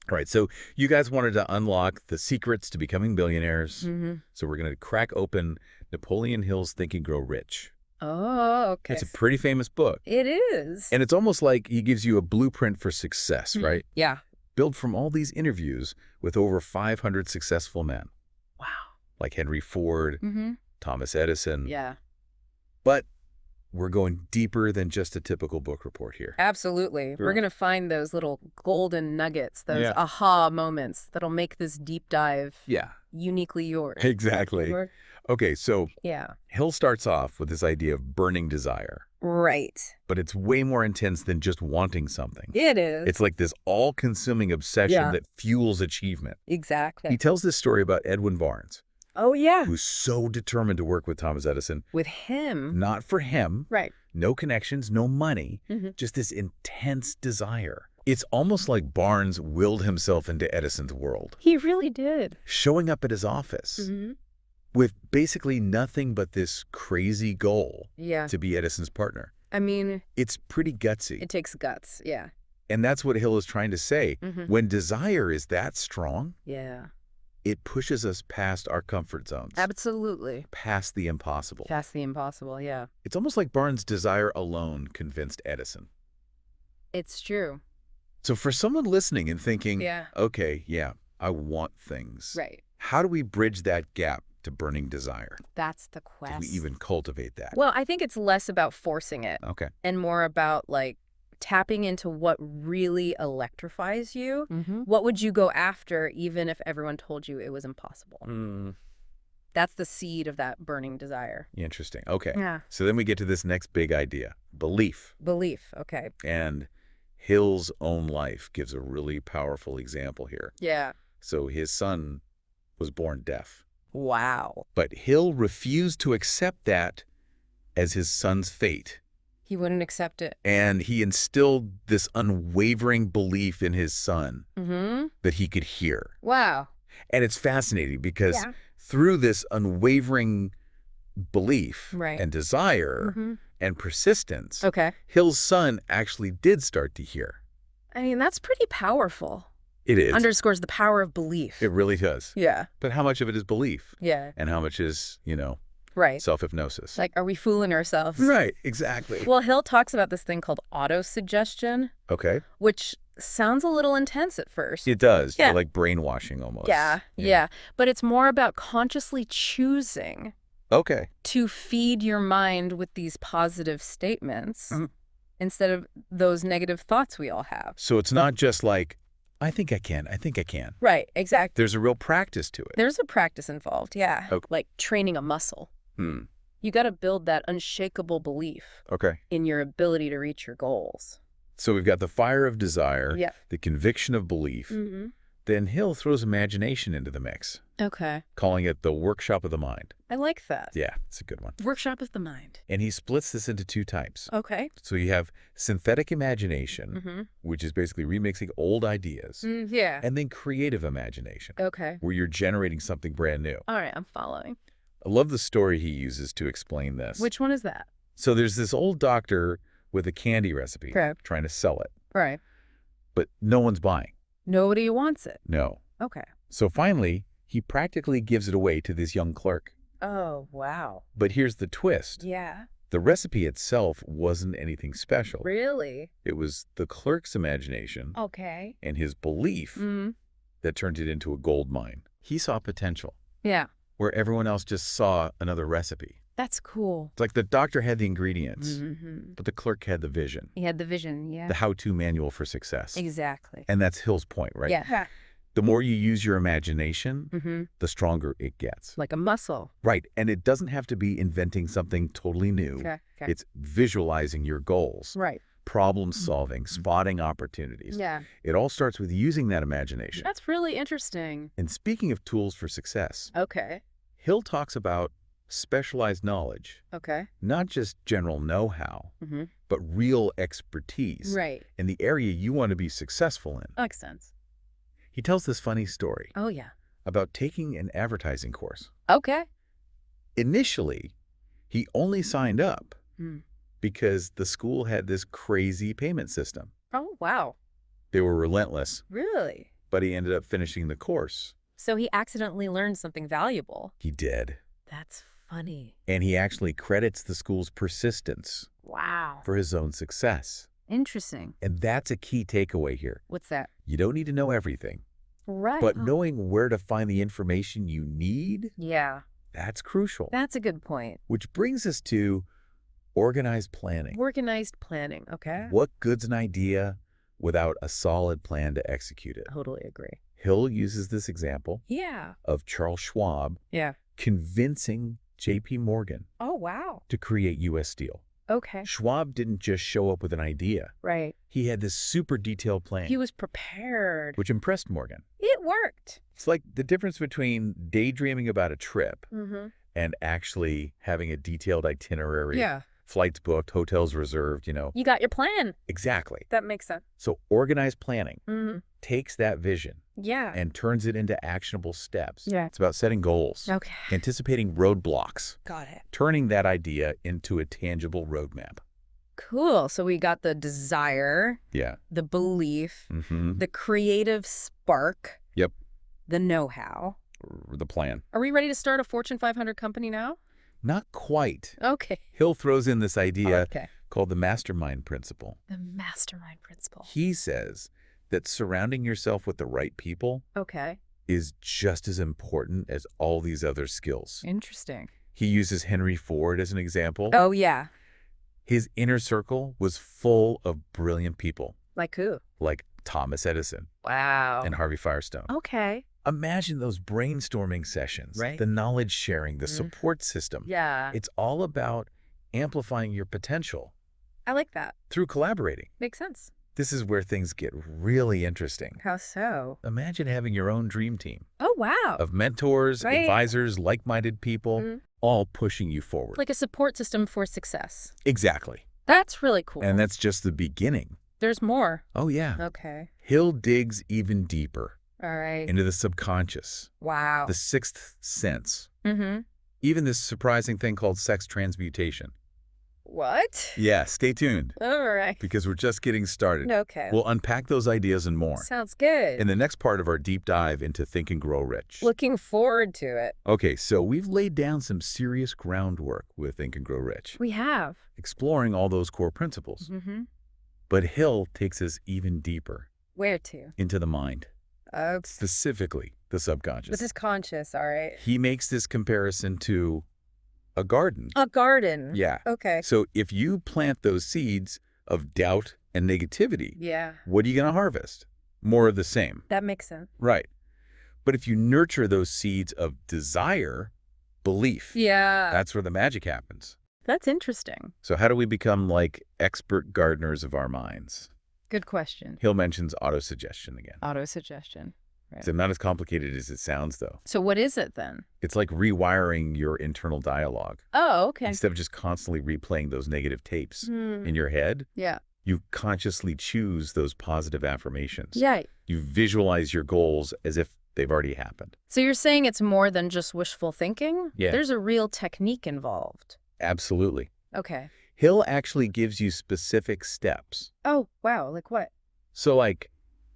All right, so you guys wanted to unlock the secrets to becoming billionaires. So we're going to crack open Napoleon Hill's Think and Grow Rich. Oh, okay. It's a pretty famous book. It is. And it's almost like he gives you a blueprint for success, right? Yeah. Built from all these interviews with over 500 successful men. Wow. Like Henry Ford, Thomas Edison. Yeah. But we're going deeper than just a typical book report here. Absolutely. Sure. We're going to find those little golden nuggets, those aha moments that'll make this deep dive uniquely yours. Exactly. Okay, so Yeah. Hill starts off with this idea of burning desire. Right. But it's way more intense than just wanting something. It is. It's like this all-consuming obsession that fuels achievement. Exactly. He tells this story about Edwin Barnes. Oh, yeah. Who's so determined to work with Thomas Edison. With him. Not for him. Right. No connections, no money. Just this intense desire. It's almost like Barnes willed himself into Edison's world. He really did. Showing up at his office with basically nothing but this crazy goal to be Edison's partner. I mean, it's pretty gutsy. It takes guts, yeah. And that's what Hill is trying to say. When desire is that strong, it pushes us past our comfort zones. Absolutely. Past the impossible. Past the impossible, yeah. It's almost like Barnes' desire alone convinced Edison. It's true. So for someone listening and thinking, okay, I want things. Right. How do we bridge that gap to burning desire? That's the quest. Do we even cultivate that? Well, I think it's less about forcing it. Okay. And more about, like, tapping into what really electrifies you. What would you go after even if everyone told you it was impossible? That's the seed of that burning desire. Interesting. Okay. Yeah. So then we get to this next big idea, belief. Belief, okay. And Hill's own life gives a really powerful example here. Yeah. So his son was born deaf. Wow. But Hill refused to accept that as his son's fate. He wouldn't accept it. And he instilled this unwavering belief in his son that he could hear. Wow. And it's fascinating because through this unwavering belief and desire and persistence, Hill's son actually did start to hear. I mean, that's pretty powerful. It is. Underscores the power of belief. It really does. Yeah. But how much of it is belief? Yeah. And how much is, right. self-hypnosis? Like, are we fooling ourselves? Right, exactly. Well, Hill talks about this thing called autosuggestion. Okay. Which sounds a little intense at first. It does. Yeah. Like brainwashing almost. Yeah. But it's more about consciously choosing to feed your mind with these positive statements instead of those negative thoughts we all have. So it's not just like, I think I can. Right, exactly. There's a real practice to it. There's a practice involved, yeah. Okay. Like training a muscle. You got to build that unshakable belief in your ability to reach your goals. So we've got the fire of desire, the conviction of belief. Then Hill throws imagination into the mix. Okay. Calling it the workshop of the mind. I like that. Yeah, it's a good one. Workshop of the mind. And he splits this into two types. Okay. So you have synthetic imagination, which is basically remixing old ideas. Yeah. And then creative imagination. Okay. Where you're generating something brand new. All right, I'm following. I love the story he uses to explain this. Which one is that? So there's this old doctor with a candy recipe trying to sell it. Right. But no one's buying. Nobody wants it. No. Okay. So finally, he practically gives it away to this young clerk. Oh, wow. But here's the twist. Yeah. The recipe itself wasn't anything special. Really? It was the clerk's imagination and his belief that turned it into a gold mine. He saw potential. Yeah. Where everyone else just saw another recipe. That's cool. It's like the doctor had the ingredients, but the clerk had the vision. He had the vision, The how-to manual for success. Exactly. And that's Hill's point, right? Yeah. The more you use your imagination, the stronger it gets. Like a muscle. Right. And it doesn't have to be inventing something totally new. It's visualizing your goals. Right. Problem solving, spotting opportunities. Yeah. It all starts with using that imagination. That's really interesting. And speaking of tools for success, Hill talks about specialized knowledge. Not just general know-how, but real expertise. Right. In the area you want to be successful in. Makes sense. He tells this funny story. Oh, yeah. About taking an advertising course. Okay. Initially, he only signed up because the school had this crazy payment system. Oh, wow. They were relentless. Really? but he ended up finishing the course. So he accidentally learned something valuable. He did. That's funny. And he actually credits the school's persistence. Wow. For his own success. Interesting. And that's a key takeaway here. What's that? You don't need to know everything. Right. But knowing where to find the information you need, yeah, that's crucial. That's a good point. Which brings us to organized planning. Organized planning, okay. What good's an idea without a solid plan to execute it? Totally agree. Hill uses this example of Charles Schwab convincing J.P. Morgan to create U.S. Steel. Okay. Schwab didn't just show up with an idea. Right. He had this super detailed plan. He was prepared. Which impressed Morgan. It worked. It's like the difference between daydreaming about a trip and actually having a detailed itinerary. Yeah. Flights booked, hotels reserved, You got your plan. Exactly. That makes sense. So organized planning takes that vision Yeah. and turns it into actionable steps. Yeah. It's about setting goals. Okay. Anticipating roadblocks. Got it. Turning that idea into a tangible roadmap. Cool. So we got the desire. Yeah. The belief. The creative spark. Yep. The know-how. The plan. Are we ready to start a Fortune 500 company now? Not quite. Okay. Hill throws in this idea Okay. called the mastermind principle. The mastermind principle. He says that surrounding yourself with the right people is just as important as all these other skills. Interesting. He uses Henry Ford as an example. Oh, yeah. His inner circle was full of brilliant people. Like who? Like Thomas Edison. Wow. And Harvey Firestone. Okay. Imagine those brainstorming sessions, right? The knowledge sharing, the support system. Yeah. It's all about amplifying your potential. I like that. Through collaborating. Makes sense. This is where things get really interesting. How so? Imagine having your own dream team. Oh, wow. Of mentors, advisors, like-minded people, all pushing you forward. Like a support system for success. Exactly. That's really cool. And that's just the beginning. There's more. Oh, yeah. Okay. Hill digs even deeper. All right. Into the subconscious. Wow. The sixth sense. Even this surprising thing called sex transmutation. What? Yeah, stay tuned. All right. Because we're just getting started. Okay. We'll unpack those ideas and more. Sounds good. In the next part of our deep dive into Think and Grow Rich. Looking forward to it. Okay, so we've laid down some serious groundwork with Think and Grow Rich. We have. Exploring all those core principles. But Hill takes us even deeper. Where to? Into the mind. Okay. Specifically, the subconscious. This is conscious, all right. He makes this comparison to a garden. A garden. Yeah. Okay. So if you plant those seeds of doubt and negativity, what are you going to harvest? More of the same. That makes sense. Right. But if you nurture those seeds of desire, belief, that's where the magic happens. That's interesting. So how do we become like expert gardeners of our minds? Good question. Hill mentions autosuggestion again. Autosuggestion. Right. It's not as complicated as it sounds, though. So what is it then? It's like rewiring your internal dialogue. Oh, okay. Instead of just constantly replaying those negative tapes in your head, you consciously choose those positive affirmations. Yeah. You visualize your goals as if they've already happened. So you're saying it's more than just wishful thinking? Yeah. There's a real technique involved. Absolutely. Okay. Hill actually gives you specific steps. Oh, wow. Like what? So like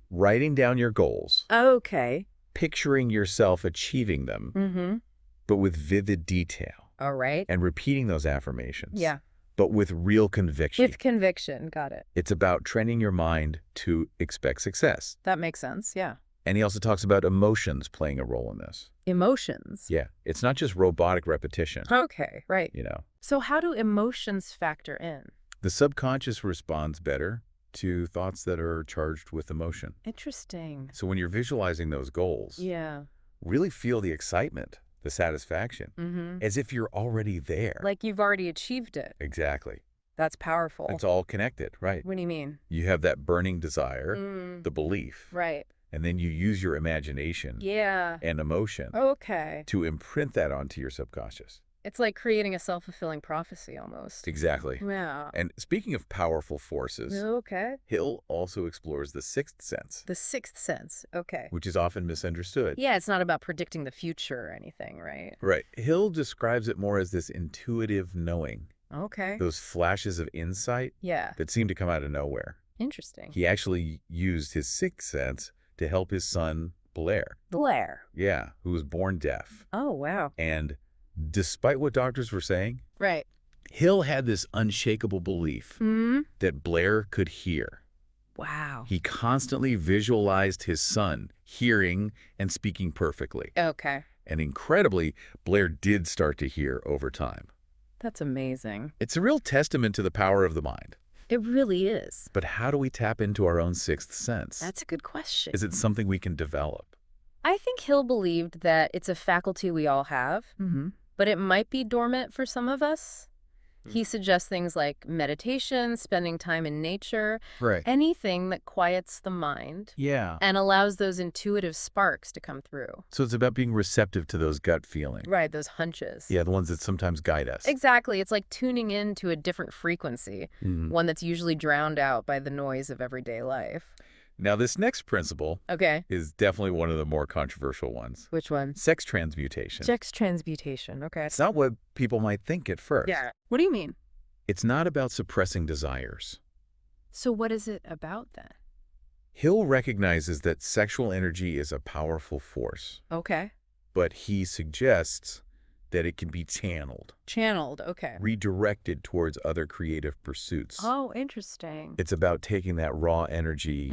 writing down your goals. Okay. Picturing yourself achieving them, but with vivid detail. All right. And repeating those affirmations. Yeah. But with real conviction. With conviction. Got it. It's about training your mind to expect success. That makes sense. Yeah. And he also talks about emotions playing a role in this. Emotions? Yeah. It's not just robotic repetition. Okay. Right. You know. So how do emotions factor in? The subconscious responds better to thoughts that are charged with emotion. Interesting. So when you're visualizing those goals, really feel the excitement, the satisfaction, as if you're already there. Like you've already achieved it. Exactly. That's powerful. It's all connected, right? What do you mean? You have that burning desire, the belief. Right. And then you use your imagination and emotion to imprint that onto your subconscious. It's like creating a self-fulfilling prophecy almost. Exactly. Yeah. And speaking of powerful forces, Hill also explores the sixth sense. The sixth sense. Okay. Which is often misunderstood. Yeah, it's not about predicting the future or anything, right? Right. Hill describes it more as this intuitive knowing. Okay. Those flashes of insight that seem to come out of nowhere. Interesting. He actually used his sixth sense to help his son, Blair. Blair? Yeah, who was born deaf. Oh, wow. And despite what doctors were saying, right, Hill had this unshakable belief that Blair could hear. Wow. He constantly visualized his son hearing and speaking perfectly. Okay. And incredibly, Blair did start to hear over time. That's amazing. It's a real testament to the power of the mind. It really is. But how do we tap into our own sixth sense? That's a good question. Is it something we can develop? I think Hill believed that it's a faculty we all have, but it might be dormant for some of us. He suggests things like meditation, spending time in nature, anything that quiets the mind and allows those intuitive sparks to come through. So it's about being receptive to those gut feelings. Right, those hunches. Yeah, the ones that sometimes guide us. Exactly. It's like tuning in to a different frequency, one that's usually drowned out by the noise of everyday life. Now, this next principle is definitely one of the more controversial ones. Which one? Sex transmutation. Sex transmutation, okay. It's not what people might think at first. Yeah. What do you mean? It's not about suppressing desires. So what is it about then? Hill recognizes that sexual energy is a powerful force. Okay. But he suggests that it can be channeled. Channeled, okay. Redirected towards other creative pursuits. Oh, interesting. It's about taking that raw energy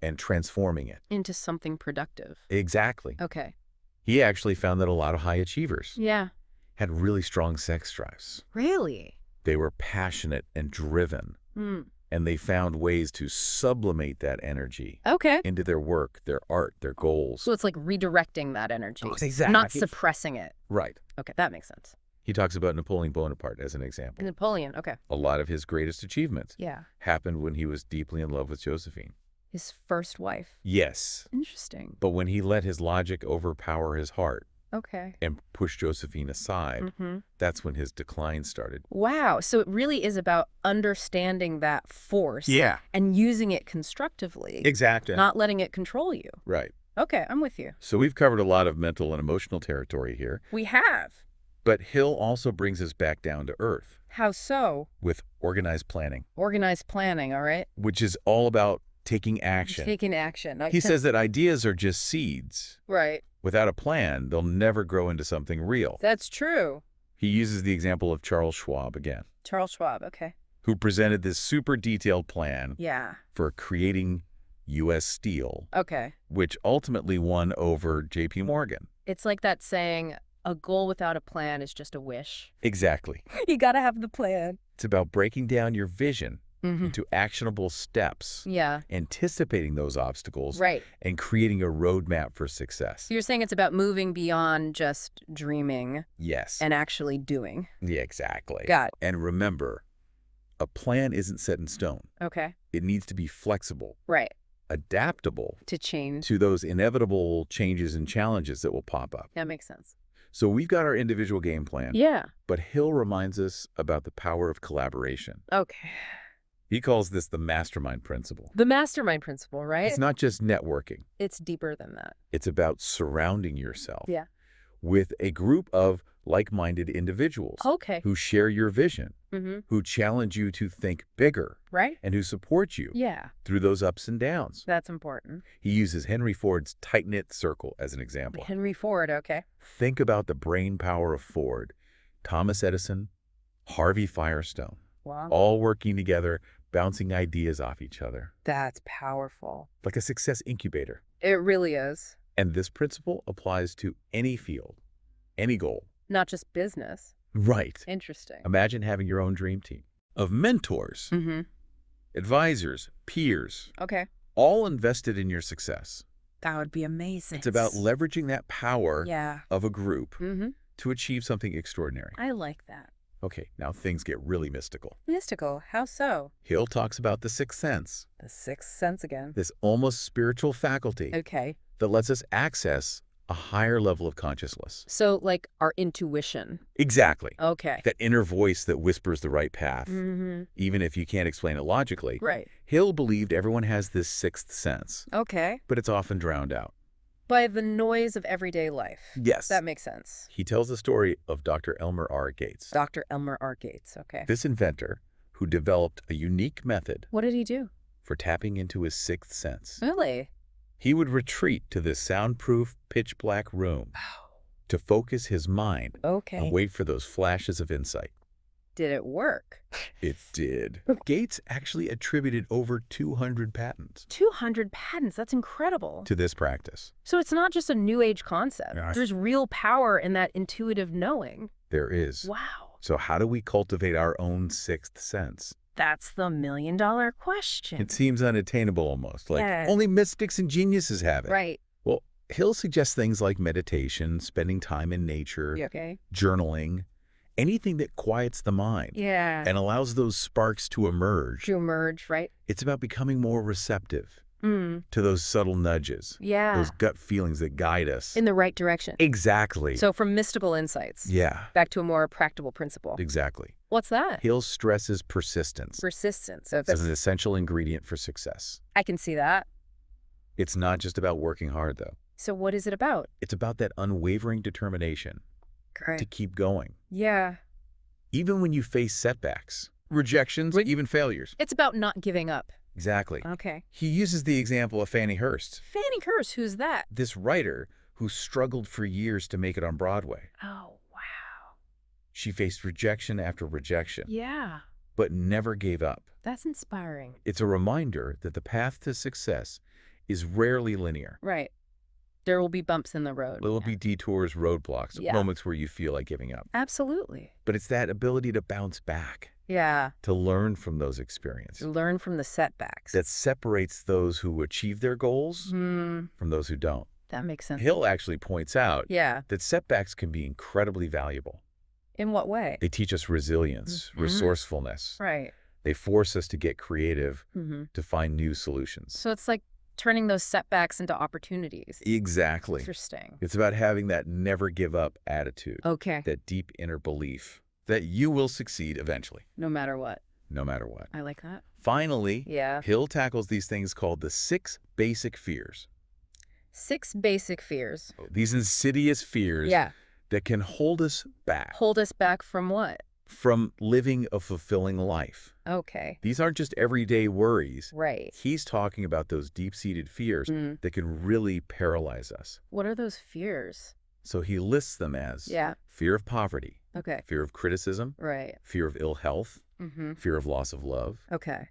and transforming it. Into something productive. Exactly. Okay. He actually found that a lot of high achievers had really strong sex drives. Really? They were passionate and driven. And they found ways to sublimate that energy into their work, their art, their goals. So it's like redirecting that energy. Oh, exactly. Not suppressing it. Right. Okay, that makes sense. He talks about Napoleon Bonaparte as an example. Napoleon, okay. A lot of his greatest achievements happened when he was deeply in love with Josephine. His first wife. Yes. Interesting. But when he let his logic overpower his heart and push Josephine aside, that's when his decline started. Wow. So it really is about understanding that force and using it constructively. Exactly. Not letting it control you. Right. Okay, I'm with you. So we've covered a lot of mental and emotional territory here. We have. But Hill also brings us back down to earth. How so? With organized planning. Organized planning, all right. Which is all about taking action. Taking action. He says that ideas are just seeds. Right. Without a plan, they'll never grow into something real. That's true. He uses the example of Charles Schwab again. Charles Schwab, okay. Who presented this super detailed plan for creating U.S. Steel. Okay. Which ultimately won over J.P. Morgan. It's like that saying, a goal without a plan is just a wish. Exactly. You got to have the plan. It's about breaking down your vision into actionable steps. Anticipating those obstacles. And creating a roadmap for success. So you're saying it's about moving beyond just dreaming. Yes. And actually doing. Yeah, exactly. Got it. And remember, a plan isn't set in stone. Okay. It needs to be flexible. Right. Adaptable. To change. To those inevitable changes and challenges that will pop up. That makes sense. So we've got our individual game plan. Yeah. But Hill reminds us about the power of collaboration. Okay. He calls this the mastermind principle. The mastermind principle, right? It's not just networking. It's deeper than that. It's about surrounding yourself with a group of like-minded individuals who share your vision, who challenge you to think bigger, and who support you through those ups and downs. That's important. He uses Henry Ford's tight-knit circle as an example. Henry Ford, okay. Think about the brain power of Ford, Thomas Edison, Harvey Firestone, all working together, bouncing ideas off each other. That's powerful. Like a success incubator. It really is. And this principle applies to any field, any goal. Not just business. Right. Interesting. Imagine having your own dream team of mentors, advisors, peers, all invested in your success. That would be amazing. It's about leveraging that power of a group to achieve something extraordinary. I like that. Okay, now things get really mystical. Mystical? How so? Hill talks about the sixth sense. The sixth sense again. This almost spiritual faculty that lets us access a higher level of consciousness. So, like our intuition. Exactly. Okay. That inner voice that whispers the right path, even if you can't explain it logically. Right. Hill believed everyone has this sixth sense. Okay. But it's often drowned out. By the noise of everyday life. Yes. That makes sense. He tells the story of Dr. Elmer R. Gates. Dr. Elmer R. Gates, okay. This inventor who developed a unique method. What did he do? For tapping into his sixth sense. Really? He would retreat to this soundproof, pitch-black room to focus his mind and wait for those flashes of insight. Did it work? It did. Gates actually attributed over 200 patents. 200 patents? That's incredible. To this practice. So it's not just a new age concept. Yeah. There's real power in that intuitive knowing. There is. Wow. So how do we cultivate our own sixth sense? That's the million-dollar question. It seems unattainable almost, like only mystics and geniuses have it. Right. Well, Hill suggests things like meditation, spending time in nature, journaling, anything that quiets the mind and allows those sparks to emerge. Right? It's about becoming more receptive to those subtle nudges, those gut feelings that guide us. In the right direction. Exactly. So from mystical insights back to a more practical principle. Exactly. What's that? Hill stresses persistence. Persistence. As an essential ingredient for success. I can see that. It's not just about working hard, though. So what is it about? It's about that unwavering determination to keep going. Yeah. Even when you face setbacks, rejections, even failures. It's about not giving up. Exactly. Okay. He uses the example of Fannie Hurst. Fannie Hurst, who's that? This writer who struggled for years to make it on Broadway. Oh, wow. She faced rejection after rejection. Yeah. But never gave up. That's inspiring. It's a reminder that the path to success is rarely linear. Right. There will be bumps in the road. There will be detours, roadblocks, moments where you feel like giving up. Absolutely. But it's that ability to bounce back. Yeah. To learn from those experiences. Learn from the setbacks. That separates those who achieve their goals from those who don't. That makes sense. Hill actually points out that setbacks can be incredibly valuable. In what way? They teach us resilience, resourcefulness. Right. They force us to get creative, to find new solutions. So it's like turning those setbacks into opportunities. Exactly. Interesting. It's about having that never give up attitude. Okay. That deep inner belief that you will succeed eventually. No matter what. No matter what. I like that. Finally, Hill tackles these things called the 6 basic fears. 6 basic fears. These insidious fears that can hold us back. Hold us back from what? From living a fulfilling life. Okay. These aren't just everyday worries. Right. He's talking about those deep-seated fears that can really paralyze us. What are those fears? So he lists them as fear of poverty, fear of criticism, fear of ill health, fear of loss of love,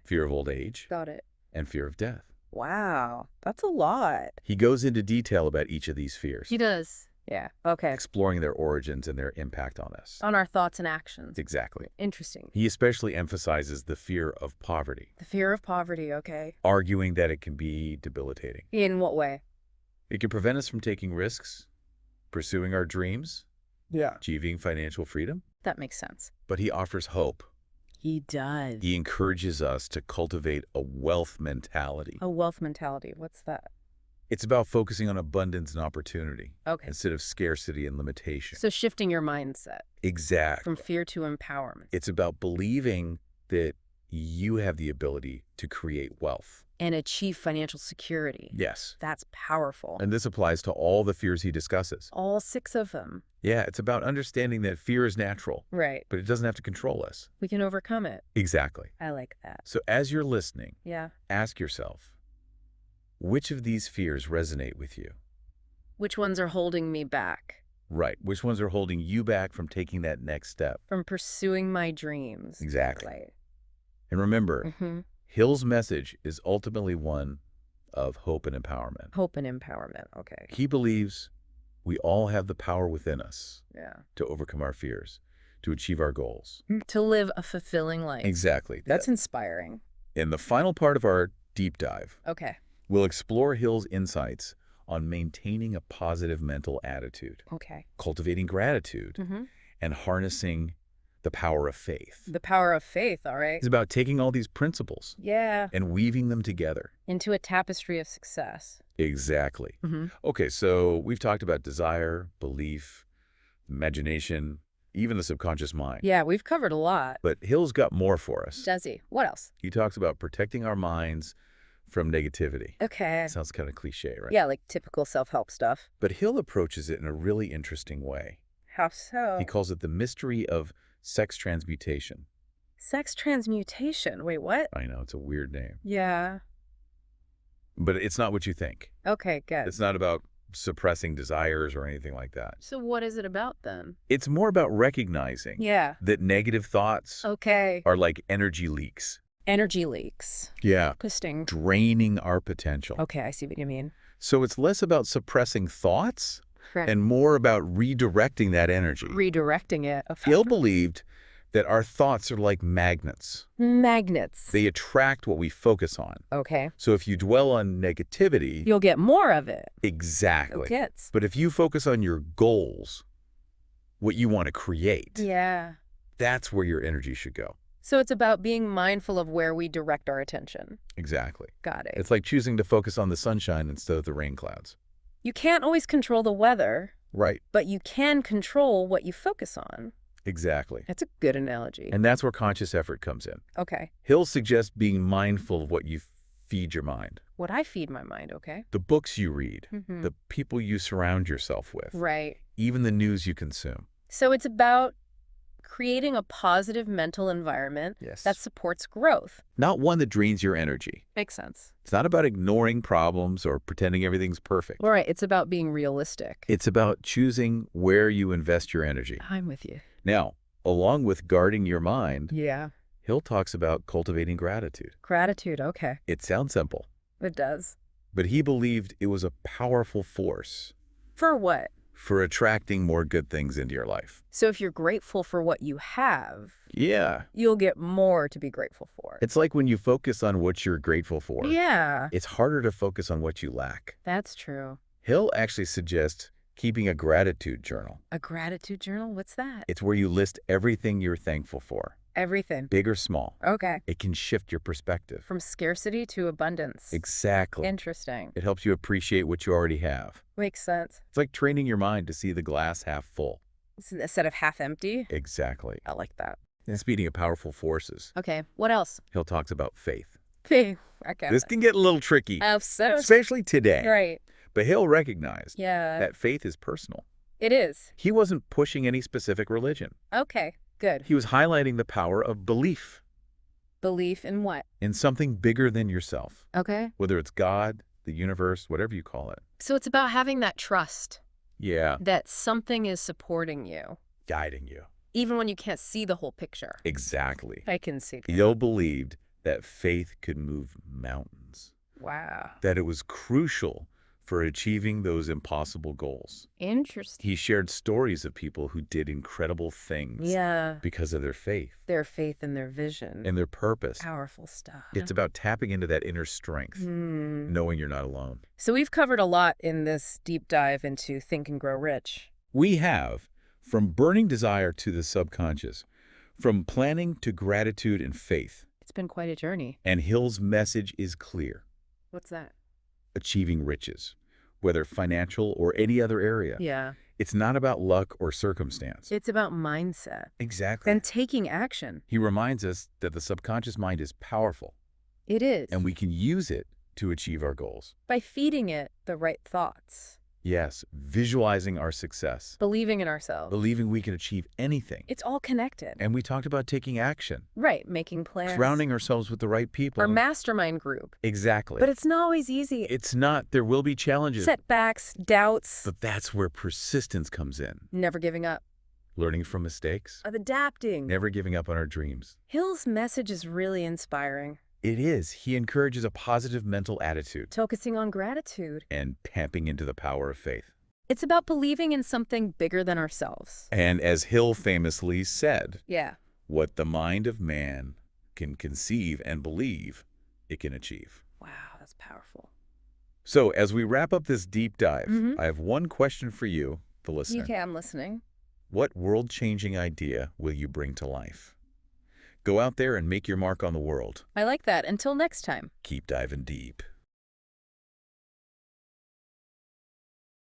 fear of old age, got it, and fear of death. Wow, that's a lot. He goes into detail about each of these fears. He does. Yeah, okay. Exploring their origins and their impact on us. On our thoughts and actions. Exactly. Interesting. He especially emphasizes the fear of poverty. The fear of poverty, okay. Arguing that it can be debilitating. In what way? It can prevent us from taking risks, pursuing our dreams, achieving financial freedom. That makes sense. But he offers hope. He does. He encourages us to cultivate a wealth mentality. A wealth mentality. What's that? It's about focusing on abundance and opportunity instead of scarcity and limitation. So shifting your mindset. Exactly. From fear to empowerment. It's about believing that you have the ability to create wealth. And achieve financial security. Yes. That's powerful. And this applies to all the fears he discusses. All 6 of them. Yeah, it's about understanding that fear is natural. Right. But it doesn't have to control us. We can overcome it. Exactly. I like that. So as you're listening, yeah, ask yourself, which of these fears resonate with you? Which ones are holding me back? Right. Which ones are holding you back from taking that next step? From pursuing my dreams. Exactly. Right. And remember, Hill's message is ultimately one of hope and empowerment. Hope and empowerment. Okay. He believes we all have the power within us to overcome our fears, to achieve our goals. To live a fulfilling life. Exactly. That's inspiring. In the final part of our deep dive, we'll explore Hill's insights on maintaining a positive mental attitude, cultivating gratitude, and harnessing the power of faith. The power of faith, all right. It's about taking all these principles and weaving them together. Into a tapestry of success. Exactly. Okay, so we've talked about desire, belief, imagination, even the subconscious mind. Yeah, we've covered a lot. But Hill's got more for us. Does he? What else? He talks about protecting our minds from negativity. Okay. Sounds kind of cliche, right? Yeah, like typical self-help stuff. But Hill approaches it in a really interesting way. How so? He calls it the mystery of sex transmutation. Sex transmutation? Wait, what? I know, it's a weird name. Yeah. But it's not what you think. Okay, good. It's not about suppressing desires or anything like that. So what is it about then? It's more about recognizing that negative thoughts are like energy leaks. Energy leaks. Yeah. Interesting. Draining our potential. Okay, I see what you mean. So it's less about suppressing thoughts Correct. and more about redirecting that energy. Redirecting it. Hill believed that our thoughts are like magnets. Magnets. They attract what we focus on. Okay. So if you dwell on negativity, you'll get more of it. Exactly. Okay. But if you focus on your goals, what you want to create, that's where your energy should go. So it's about being mindful of where we direct our attention. Exactly. Got it. It's like choosing to focus on the sunshine instead of the rain clouds. You can't always control the weather. Right. But you can control what you focus on. Exactly. That's a good analogy. And that's where conscious effort comes in. Okay. Hill suggests being mindful of what you feed your mind. What I feed my mind, okay? The books you read, the people you surround yourself with. Right. Even the news you consume. So it's about creating a positive mental environment that supports growth. Not one that drains your energy. Makes sense. It's not about ignoring problems or pretending everything's perfect. All right. It's about being realistic. It's about choosing where you invest your energy. I'm with you. Now, along with guarding your mind, Yeah. Hill talks about cultivating gratitude. Gratitude, okay. It sounds simple, It does. but he believed it was a powerful force For what? for attracting more good things into your life. So if you're grateful for what you have, Yeah. you'll get more to be grateful for. It's like when you focus on what you're grateful for, Yeah. it's harder to focus on what you lack. That's true. Hill actually suggests keeping a gratitude journal. A gratitude journal? What's that? It's where you list everything you're thankful for, Everything. big or small. Okay. It can shift your perspective. From scarcity to abundance. Exactly. Interesting. It helps you appreciate what you already have. Makes sense. It's like training your mind to see the glass half full. Instead of half empty? Exactly. I like that. Speaking of powerful forces, Okay. What else? Hill talks about faith. Okay. This can get a little tricky, especially today. Right. But Hill recognized Yeah. that faith is personal. It is. He wasn't pushing any specific religion. Okay. Good. He was highlighting the power of belief Belief in what? in something bigger than yourself, Okay. whether it's God, the universe, whatever you call it. So it's about having that trust Yeah, that something is supporting you, guiding you. even when you can't see the whole picture. Exactly. I can see that. Hill believed that faith could move mountains, Wow. that it was crucial for achieving those impossible goals. Interesting. He shared stories of people who did incredible things because of their faith Their faith and their vision. and their purpose. Powerful stuff. It's about tapping into that inner strength, knowing you're not alone. So we've covered a lot in this deep dive into Think and Grow Rich. We have, from burning desire to the subconscious, from planning to gratitude and faith. It's been quite a journey. And Hill's message is clear. What's that? Achieving riches, whether financial or any other area. Yeah. It's not about luck or circumstance. It's about mindset. Exactly. And taking action. He reminds us that the subconscious mind is powerful. It is. And we can use it to achieve our goals. By feeding it the right thoughts. Yes, visualizing our success. Believing in ourselves. Believing we can achieve anything. It's all connected. And we talked about taking action. Right, making plans. Surrounding ourselves with the right people. Our mastermind group. Exactly. But it's not always easy. It's not. There will be challenges. Setbacks, doubts. But that's where persistence comes in. Never giving up. Learning from mistakes. Adapting. Never giving up on our dreams. Hill's message is really inspiring. It is. He encourages a positive mental attitude. Focusing on gratitude. And tapping into the power of faith. It's about believing in something bigger than ourselves. And as Hill famously said, Yeah. What the mind of man can conceive and believe, it can achieve. Wow, that's powerful. So as we wrap up this deep dive, I have one question for you, the listener. Okay, I'm listening. What world-changing idea will you bring to life? Go out there and make your mark on the world. I like that. Until next time. Keep diving deep.